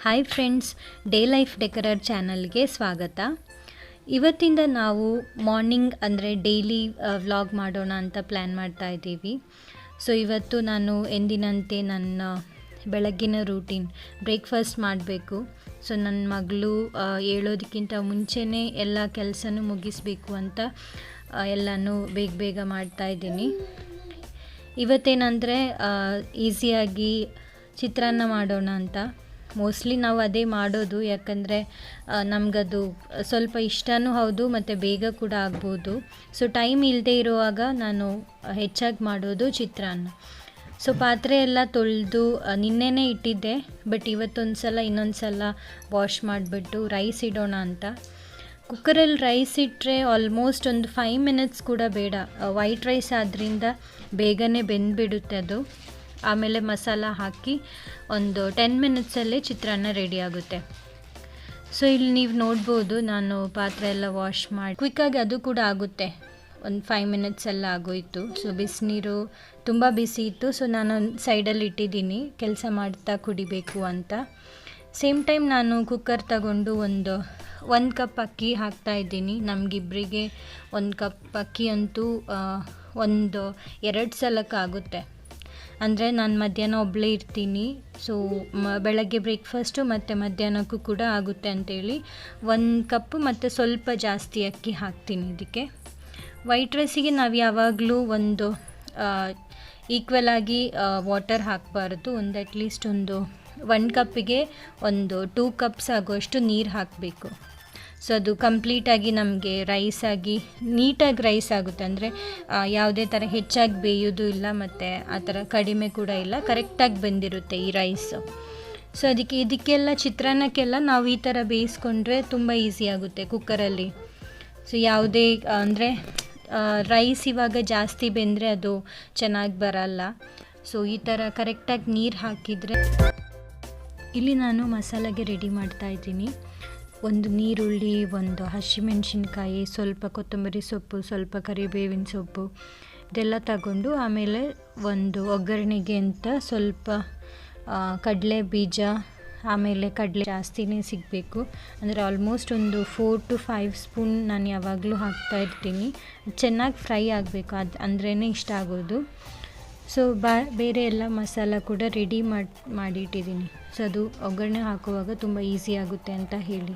Hi friends, day life ಡೆಕರರ್ ಚಾನಲ್ಗೆ ಸ್ವಾಗತ. ಇವತ್ತಿಂದ ನಾವು ಮಾರ್ನಿಂಗ್ ಅಂದರೆ ಡೈಲಿ ವ್ಲಾಗ್ ಮಾಡೋಣ ಅಂತ ಪ್ಲ್ಯಾನ್ ಮಾಡ್ತಾ ಇದ್ದೀವಿ. ಸೊ ಇವತ್ತು ನಾನು ಎಂದಿನಂತೆ ನನ್ನ ಬೆಳಗ್ಗಿನ ರೂಟೀನ್ ಬ್ರೇಕ್ಫಾಸ್ಟ್ ಮಾಡಬೇಕು. ಸೊ ನನ್ನ ಮಗಳು ಏಳೋದಕ್ಕಿಂತ ಮುಂಚೆನೇ ಎಲ್ಲ ಕೆಲಸನೂ ಮುಗಿಸ್ಬೇಕು ಅಂತ ಎಲ್ಲನೂ ಬೇಗ ಮಾಡ್ತಾಯಿದ್ದೀನಿ. ಇವತ್ತೇನೆಂದರೆ ಈಸಿಯಾಗಿ ಚಿತ್ರಾನ್ನ ಮಾಡೋಣ ಅಂತ. ಮೋಸ್ಟ್ಲಿ ನಾವು ಅದೇ ಮಾಡೋದು, ಯಾಕಂದರೆ ನಮಗದು ಸ್ವಲ್ಪ ಇಷ್ಟನೂ ಹೌದು ಮತ್ತು ಬೇಗ ಕೂಡ ಆಗ್ಬೋದು. ಸೊ ಟೈಮ್ ಇಲ್ಲದೆ ಇರುವಾಗ ನಾನು ಹೆಚ್ಚಾಗಿ ಮಾಡೋದು ಚಿತ್ರಾನ್ನ. ಸೊ ಪಾತ್ರೆ ಎಲ್ಲ ತೊಳೆದು ನಿನ್ನೆನೇ ಇಟ್ಟಿದ್ದೆ, ಬಟ್ ಇನ್ನೊಂದು ಸಲ ವಾಶ್ ಮಾಡಿಬಿಟ್ಟು ರೈಸ್ ಇಡೋಣ ಅಂತ. ಕುಕ್ಕರಲ್ಲಿ ರೈಸ್ ಇಟ್ಟರೆ ಆಲ್ಮೋಸ್ಟ್ ಒಂದು 5 ಮಿನಿಟ್ಸ್ ಕೂಡ ಬೇಡ. ವೈಟ್ ರೈಸ್ ಆದ್ದರಿಂದ ಬೇಗನೆ ಬೆಂದುಬಿಡುತ್ತೆ ಅದು. ಆಮೇಲೆ ಮಸಾಲ ಹಾಕಿ ಒಂದು 10 ಮಿನಿಟ್ಸಲ್ಲೇ ಚಿತ್ರಾನ್ನ ರೆಡಿ ಆಗುತ್ತೆ. ಸೊ ಇಲ್ಲಿ ನೀವು ನೋಡ್ಬೋದು, ನಾನು ಪಾತ್ರೆ ಎಲ್ಲ ವಾಶ್ ಮಾಡಿ ಕ್ವಿಕ್ಕಾಗಿ ಅದು ಕೂಡ ಆಗುತ್ತೆ. ಒಂದು 5 ಮಿನಿಟ್ಸ್ ಎಲ್ಲ ಆಗೋಯಿತು. ಸೊ ಬಿಸಿನೀರು ತುಂಬ ಬಿಸಿ ಇತ್ತು, ಸೊ ನಾನು ಸೈಡಲ್ಲಿ ಇಟ್ಟಿದ್ದೀನಿ ಕೆಲಸ ಮಾಡ್ತಾ ಕುಡಿಬೇಕು ಅಂತ. ಸೇಮ್ ಟೈಮ್ ನಾನು ಕುಕ್ಕರ್ ತಗೊಂಡು ಒಂದು ಕಪ್ ಅಕ್ಕಿ ಹಾಕ್ತಾಯಿದ್ದೀನಿ. ನಮಗಿಬ್ಬರಿಗೆ 1 ಕಪ್ ಅಕ್ಕಿ ಅಂತೂ ಒಂದು 2 ಸಲಕ್ಕಾಗುತ್ತೆ. ಅಂದರೆ ನಾನು ಮಧ್ಯಾಹ್ನ ಒಬ್ಬಳೇ ಇರ್ತೀನಿ. ಸೊ ಬೆಳಗ್ಗೆ ಬ್ರೇಕ್ಫಾಸ್ಟು ಮತ್ತು ಮಧ್ಯಾಹ್ನಕ್ಕೂ ಕೂಡ ಆಗುತ್ತೆ ಅಂಥೇಳಿ 1 ಕಪ್ಪು ಮತ್ತು ಸ್ವಲ್ಪ ಜಾಸ್ತಿ ಅಕ್ಕಿ ಹಾಕ್ತೀನಿ ಇದಕ್ಕೆ. ವೈಟ್ ರೈಸಿಗೆ ನಾವು ಯಾವಾಗಲೂ ಒಂದು ಈಕ್ವಲ್ ಆಗಿ ವಾಟರ್ ಹಾಕಬಾರ್ದು. ಒಂದು ಅಟ್ಲೀಸ್ಟ್ 1 ಕಪ್ಪಿಗೆ 2 ಕಪ್ಸ್ ಆಗುವಷ್ಟು ನೀರು ಹಾಕಬೇಕು. ಸೊ ಅದು ಕಂಪ್ಲೀಟಾಗಿ ನಮಗೆ ನೀಟಾಗಿ ರೈಸ್ ಆಗುತ್ತೆ. ಅಂದರೆ ಯಾವುದೇ ಥರ ಹೆಚ್ಚಾಗಿ ಬೇಯೋದು ಇಲ್ಲ ಮತ್ತು ಆ ಥರ ಕಡಿಮೆ ಕೂಡ ಇಲ್ಲ, ಕರೆಕ್ಟಾಗಿ ಬೆಂದಿರುತ್ತೆ ಈ ರೈಸು. ಸೊ ಇದಕ್ಕೆಲ್ಲ ಚಿತ್ರಾನ್ನಕ್ಕೆಲ್ಲ ನಾವು ಈ ಥರ ಬೇಯಿಸ್ಕೊಂಡ್ರೆ ತುಂಬ ಈಸಿ ಆಗುತ್ತೆ ಕುಕ್ಕರಲ್ಲಿ. ಸೊ ಯಾವುದೇ ಅಂದರೆ ರೈಸ್ ಇವಾಗ ಜಾಸ್ತಿ ಬೆಂದರೆ ಅದು ಚೆನ್ನಾಗಿ ಬರಲ್ಲ. ಸೊ ಈ ಥರ ಕರೆಕ್ಟಾಗಿ ನೀರು ಹಾಕಿದರೆ ಇಲ್ಲಿ ನಾನು ಮಸಾಲೆಗೆ ರೆಡಿ ಮಾಡ್ತಾಯಿದ್ದೀನಿ. ಒಂದು ನೀರುಳ್ಳಿ, ಒಂದು ಹಸಿಮೆಣಸಿನ್ಕಾಯಿ, ಸ್ವಲ್ಪ ಕೊತ್ತಂಬರಿ ಸೊಪ್ಪು, ಸ್ವಲ್ಪ ಕರಿಬೇವಿನ ಸೊಪ್ಪು ಇದೆಲ್ಲ ತಗೊಂಡು, ಆಮೇಲೆ ಒಂದು ಒಗ್ಗರಣೆಗೆ ಅಂತ ಸ್ವಲ್ಪ ಕಡಲೆ ಬೀಜ, ಆಮೇಲೆ ಕಡಲೆ ಜಾಸ್ತಿನೇ ಸಿಗಬೇಕು. ಅಂದರೆ ಆಲ್ಮೋಸ್ಟ್ ಒಂದು 4 to 5 ಸ್ಪೂನ್ ನಾನು ಯಾವಾಗಲೂ ಹಾಕ್ತಾಯಿರ್ತೀನಿ. ಚೆನ್ನಾಗಿ ಫ್ರೈ ಆಗಬೇಕು, ಅದು ಅಂದ್ರೇ ಇಷ್ಟ ಆಗೋದು. ಸೊ ಬೇರೆ ಎಲ್ಲ ಮಸಾಲ ಕೂಡ ರೆಡಿ ಮಾಡಿಟ್ಟಿದ್ದೀನಿ. ಸೊ ಅದು ಒಗ್ಗರಣೆ ಹಾಕುವಾಗ ತುಂಬ ಈಸಿ ಆಗುತ್ತೆ ಅಂತ ಹೇಳಿ.